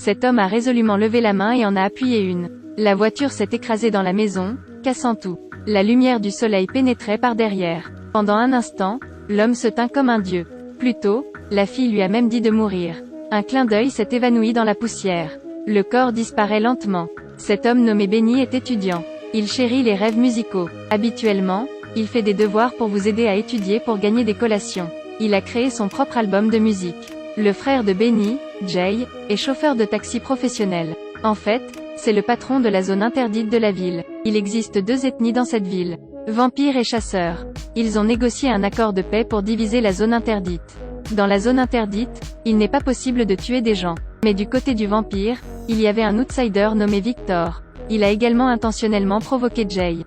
Cet homme a résolument levé la main et en a appuyé une. La voiture s'est écrasée dans la maison, cassant tout. La lumière du soleil pénétrait par derrière. Pendant un instant, l'homme se tint comme un dieu. Plus tôt, la fille lui a même dit de mourir. Un clin d'œil s'est évanoui dans la poussière. Le corps disparaît lentement. Cet homme nommé Benny est étudiant. Il chérit les rêves musicaux. Habituellement, il fait des devoirs pour vous aider à étudier pour gagner des collations. Il a créé son propre album de musique. Le frère de Benny, Jay, est chauffeur de taxi professionnel. En fait, c'est le patron de la zone interdite de la ville. Il existe deux ethnies dans cette ville. Vampires et chasseurs. Ils ont négocié un accord de paix pour diviser la zone interdite. Dans la zone interdite, il n'est pas possible de tuer des gens. Mais du côté du vampire, il y avait un outsider nommé Victor. Il a également intentionnellement provoqué Jay.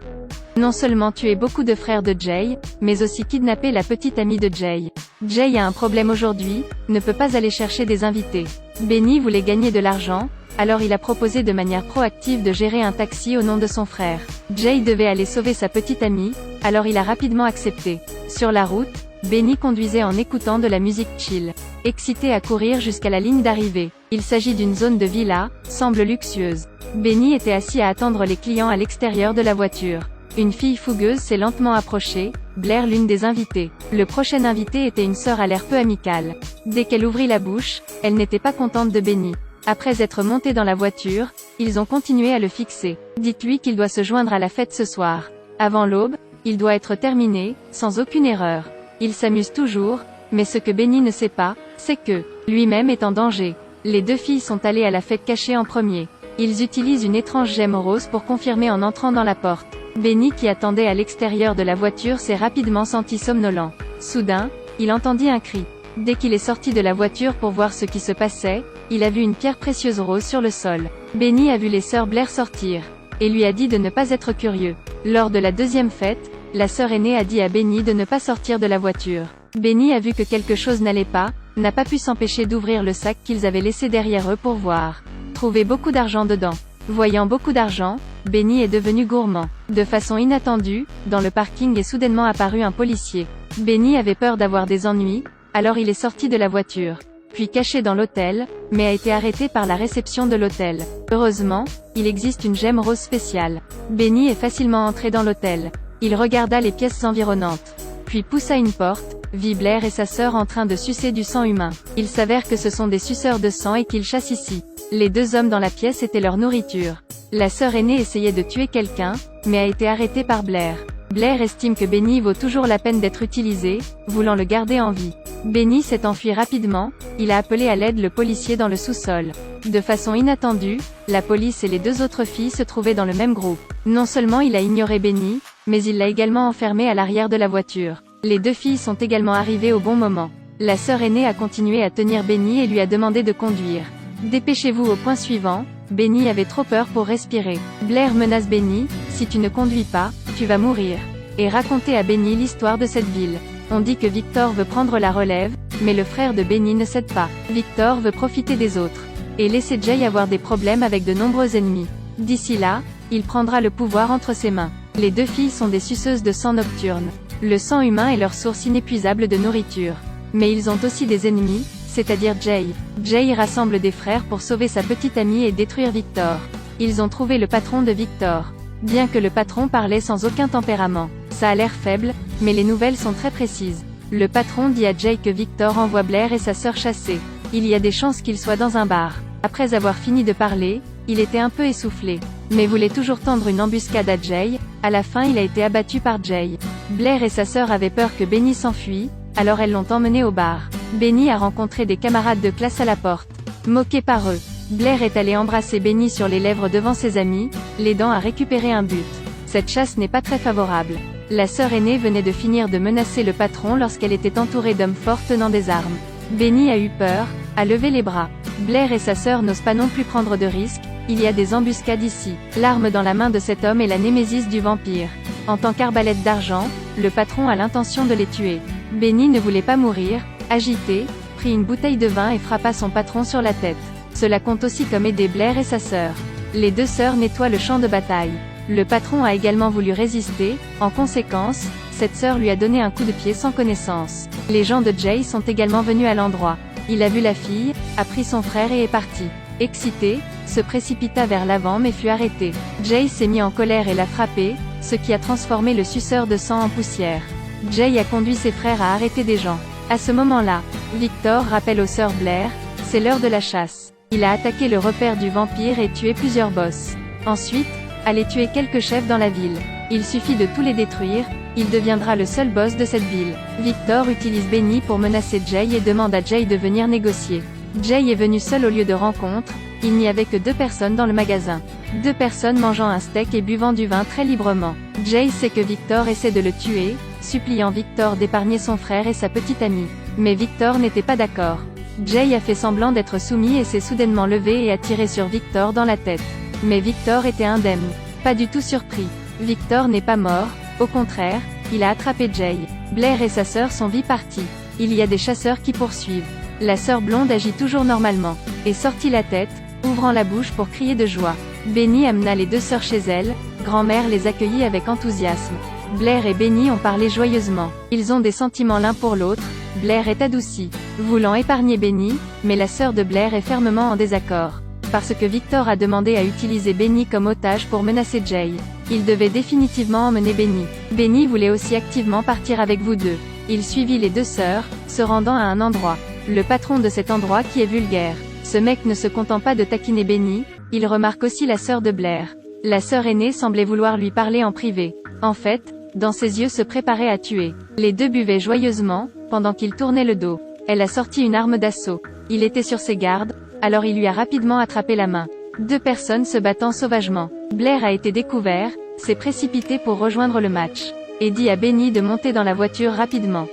Non seulement tué beaucoup de frères de Jay, mais aussi kidnappé la petite amie de Jay. Jay a un problème aujourd'hui, ne peut pas aller chercher des invités. Benny voulait gagner de l'argent, alors il a proposé de manière proactive de gérer un taxi au nom de son frère. Jay devait aller sauver sa petite amie, alors il a rapidement accepté. Sur la route, Benny conduisait en écoutant de la musique chill. Excité à courir jusqu'à la ligne d'arrivée. Il s'agit d'une zone de villa, semble luxueuse. Benny était assis à attendre les clients à l'extérieur de la voiture. Une fille fougueuse s'est lentement approchée, Blair l'une des invitées. Le prochain invité était une sœur à l'air peu amicale. Dès qu'elle ouvrit la bouche, elle n'était pas contente de Benny. Après être montés dans la voiture, ils ont continué à le fixer. Dites-lui qu'il doit se joindre à la fête ce soir. Avant l'aube, il doit être terminé, sans aucune erreur. Il s'amuse toujours, mais ce que Benny ne sait pas, c'est que, lui-même est en danger. Les deux filles sont allées à la fête cachée en premier. Ils utilisent une étrange gemme rose pour confirmer en entrant dans la porte. Benny qui attendait à l'extérieur de la voiture s'est rapidement senti somnolent. Soudain, il entendit un cri. Dès qu'il est sorti de la voiture pour voir ce qui se passait, il a vu une pierre précieuse rose sur le sol. Benny a vu les sœurs Blair sortir, et lui a dit de ne pas être curieux. Lors de la deuxième fête, la sœur aînée a dit à Benny de ne pas sortir de la voiture. Benny a vu que quelque chose n'allait pas, n'a pas pu s'empêcher d'ouvrir le sac qu'ils avaient laissé derrière eux pour voir. Trouver beaucoup d'argent dedans. Voyant beaucoup d'argent, Benny est devenu gourmand. De façon inattendue, dans le parking est soudainement apparu un policier. Benny avait peur d'avoir des ennuis, alors il est sorti de la voiture, puis caché dans l'hôtel, mais a été arrêté par la réception de l'hôtel. Heureusement, il existe une gemme rose spéciale. Benny est facilement entré dans l'hôtel. Il regarda les pièces environnantes, puis poussa une porte, vit Blair et sa sœur en train de sucer du sang humain. Il s'avère que ce sont des suceurs de sang et qu'ils chassent ici. Les deux hommes dans la pièce étaient leur nourriture. La sœur aînée essayait de tuer quelqu'un, mais a été arrêtée par Blair. Blair estime que Benny vaut toujours la peine d'être utilisé, voulant le garder en vie. Benny s'est enfui rapidement, il a appelé à l'aide le policier dans le sous-sol. De façon inattendue, la police et les deux autres filles se trouvaient dans le même groupe. Non seulement il a ignoré Benny, mais il l'a également enfermé à l'arrière de la voiture. Les deux filles sont également arrivées au bon moment. La sœur aînée a continué à tenir Benny et lui a demandé de conduire. Dépêchez-vous au point suivant. Benny avait trop peur pour respirer. Blair menace Benny, si tu ne conduis pas, tu vas mourir. Et raconter à Benny l'histoire de cette ville. On dit que Victor veut prendre la relève, mais le frère de Benny ne cède pas. Victor veut profiter des autres. Et laisser Jay avoir des problèmes avec de nombreux ennemis. D'ici là, il prendra le pouvoir entre ses mains. Les deux filles sont des suceuses de sang nocturnes. Le sang humain est leur source inépuisable de nourriture. Mais ils ont aussi des ennemis, c'est-à-dire Jay. Jay rassemble des frères pour sauver sa petite amie et détruire Victor. Ils ont trouvé le patron de Victor. Bien que le patron parlait sans aucun tempérament. Ça a l'air faible, mais les nouvelles sont très précises. Le patron dit à Jay que Victor envoie Blair et sa sœur chasser. Il y a des chances qu'il soit dans un bar. Après avoir fini de parler, il était un peu essoufflé, mais voulait toujours tendre une embuscade à Jay. À la fin il a été abattu par Jay. Blair et sa sœur avaient peur que Benny s'enfuit, alors elles l'ont emmené au bar. Benny a rencontré des camarades de classe à la porte. Moqué par eux, Blair est allé embrasser Benny sur les lèvres devant ses amis, l'aidant à récupérer un but. Cette chasse n'est pas très favorable. La sœur aînée venait de finir de menacer le patron lorsqu'elle était entourée d'hommes forts tenant des armes. Benny a eu peur, a levé les bras. Blair et sa sœur n'osent pas non plus prendre de risques, il y a des embuscades ici. L'arme dans la main de cet homme est la némésis du vampire. En tant qu'arbalète d'argent, le patron a l'intention de les tuer. Benny ne voulait pas mourir, agité, prit une bouteille de vin et frappa son patron sur la tête. Cela compte aussi comme aider Blair et sa sœur. Les deux sœurs nettoient le champ de bataille. Le patron a également voulu résister, en conséquence, cette sœur lui a donné un coup de pied sans connaissance. Les gens de Jay sont également venus à l'endroit. Il a vu la fille, a pris son frère et est parti. excité, se précipita vers l'avant mais fut arrêté. Jay s'est mis en colère et l'a frappé, ce qui a transformé le suceur de sang en poussière. Jay a conduit ses frères à arrêter des gens. À ce moment-là, Victor rappelle aux sœurs Blair, c'est l'heure de la chasse. Il a attaqué le repère du vampire et tué plusieurs boss. Ensuite, allez tuer quelques chefs dans la ville. Il suffit de tous les détruire, il deviendra le seul boss de cette ville. Victor utilise Benny pour menacer Jay et demande à Jay de venir négocier. Jay est venu seul au lieu de rencontre, il n'y avait que 2 personnes dans le magasin. 2 personnes mangeant un steak et buvant du vin très librement. Jay sait que Victor essaie de le tuer, suppliant Victor d'épargner son frère et sa petite amie. Mais Victor n'était pas d'accord. Jay a fait semblant d'être soumis et s'est soudainement levé et a tiré sur Victor dans la tête. Mais Victor était indemne. Pas du tout surpris. Victor n'est pas mort, au contraire, il a attrapé Jay. Blair et sa sœur sont vite partis. Il y a des chasseurs qui poursuivent. La sœur blonde agit toujours normalement, et sortit la tête, ouvrant la bouche pour crier de joie. Benny amena les 2 sœurs chez elle, grand-mère les accueillit avec enthousiasme. Blair et Benny ont parlé joyeusement. Ils ont des sentiments l'un pour l'autre, Blair est adoucie, voulant épargner Benny, mais la sœur de Blair est fermement en désaccord. Parce que Victor a demandé à utiliser Benny comme otage pour menacer Jay. Il devait définitivement emmener Benny. Benny voulait aussi activement partir avec vous deux. Il suivit les 2 sœurs, se rendant à un endroit. Le patron de cet endroit qui est vulgaire. Ce mec ne se content pas de taquiner Benny, il remarque aussi la sœur de Blair. La sœur aînée semblait vouloir lui parler en privé. En fait, dans ses yeux se préparait à tuer. Les 2 buvaient joyeusement, pendant qu'il tournait le dos. Elle a sorti une arme d'assaut. Il était sur ses gardes, alors il lui a rapidement attrapé la main. 2 personnes se battant sauvagement. Blair a été découvert, s'est précipité pour rejoindre le match. Et dit à Benny de monter dans la voiture rapidement.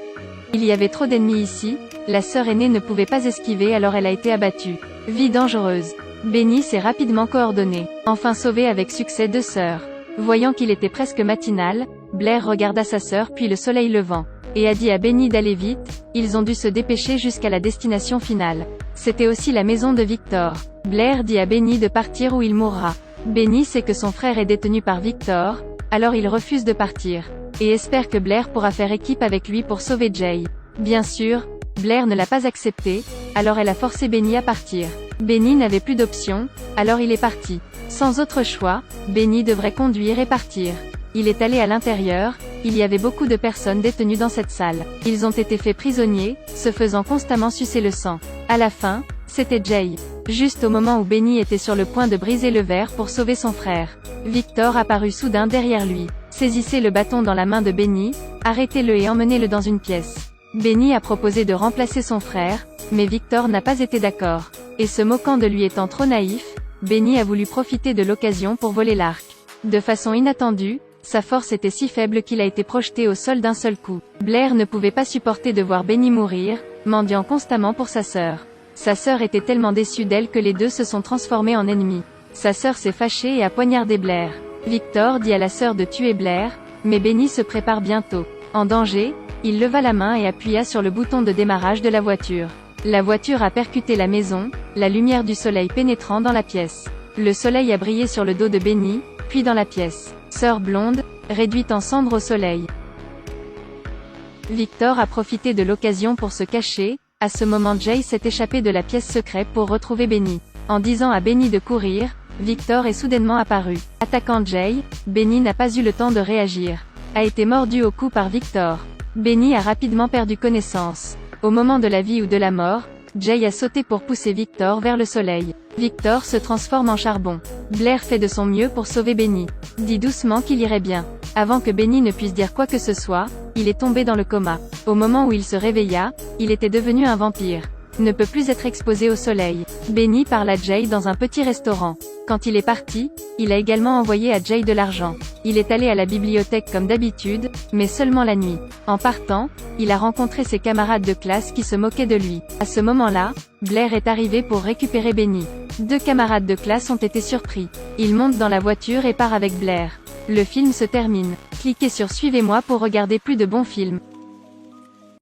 Il y avait trop d'ennemis ici, la sœur aînée ne pouvait pas esquiver alors elle a été abattue. Vie dangereuse. Benny s'est rapidement coordonné. Enfin sauvé avec succès 2 sœurs. Voyant qu'il était presque matinal, Blair regarda sa sœur puis le soleil levant. Et a dit à Benny d'aller vite, ils ont dû se dépêcher jusqu'à la destination finale. C'était aussi la maison de Victor. Blair dit à Benny de partir ou il mourra. Benny sait que son frère est détenu par Victor, alors il refuse de partir. Et espère que Blair pourra faire équipe avec lui pour sauver Jay. Bien sûr, Blair ne l'a pas accepté, alors elle a forcé Benny à partir. Benny n'avait plus d'option, alors il est parti. Sans autre choix, Benny devrait conduire et partir. Il est allé à l'intérieur, il y avait beaucoup de personnes détenues dans cette salle. Ils ont été faits prisonniers, se faisant constamment sucer le sang. À la fin, c'était Jay. Juste au moment où Benny était sur le point de briser le verre pour sauver son frère. Victor apparut soudain derrière lui. Saisissez le bâton dans la main de Benny, arrêtez-le et emmenez-le dans une pièce. Benny a proposé de remplacer son frère, mais Victor n'a pas été d'accord. Et se moquant de lui étant trop naïf, Benny a voulu profiter de l'occasion pour voler l'arc. De façon inattendue, sa force était si faible qu'il a été projeté au sol d'un seul coup. Blair ne pouvait pas supporter de voir Benny mourir, mendiant constamment pour sa sœur. Sa sœur était tellement déçue d'elle que les 2 se sont transformés en ennemis. Sa sœur s'est fâchée et a poignardé Blair. Victor dit à la sœur de tuer Blair, mais Benny se prépare bientôt. En danger, il leva la main et appuya sur le bouton de démarrage de la voiture. La voiture a percuté la maison, la lumière du soleil pénétrant dans la pièce. Le soleil a brillé sur le dos de Benny, puis dans la pièce. Sœur blonde, réduite en cendres au soleil. Victor a profité de l'occasion pour se cacher. À ce moment Jay s'est échappé de la pièce secrète pour retrouver Benny. En disant à Benny de courir, Victor est soudainement apparu. Attaquant Jay, Benny n'a pas eu le temps de réagir. A été mordu au cou par Victor. Benny a rapidement perdu connaissance. Au moment de la vie ou de la mort, Jay a sauté pour pousser Victor vers le soleil. Victor se transforme en charbon. Blair fait de son mieux pour sauver Benny. Dit doucement qu'il irait bien. Avant que Benny ne puisse dire quoi que ce soit, il est tombé dans le coma. Au moment où il se réveilla, il était devenu un vampire. Ne peut plus être exposé au soleil. Benny parle à Jay dans un petit restaurant. Quand il est parti, il a également envoyé à Jay de l'argent. Il est allé à la bibliothèque comme d'habitude, mais seulement la nuit. En partant, il a rencontré ses camarades de classe qui se moquaient de lui. À ce moment-là, Blair est arrivé pour récupérer Benny. 2 camarades de classe ont été surpris. Il monte dans la voiture et part avec Blair. Le film se termine. Cliquez sur Suivez-moi pour regarder plus de bons films.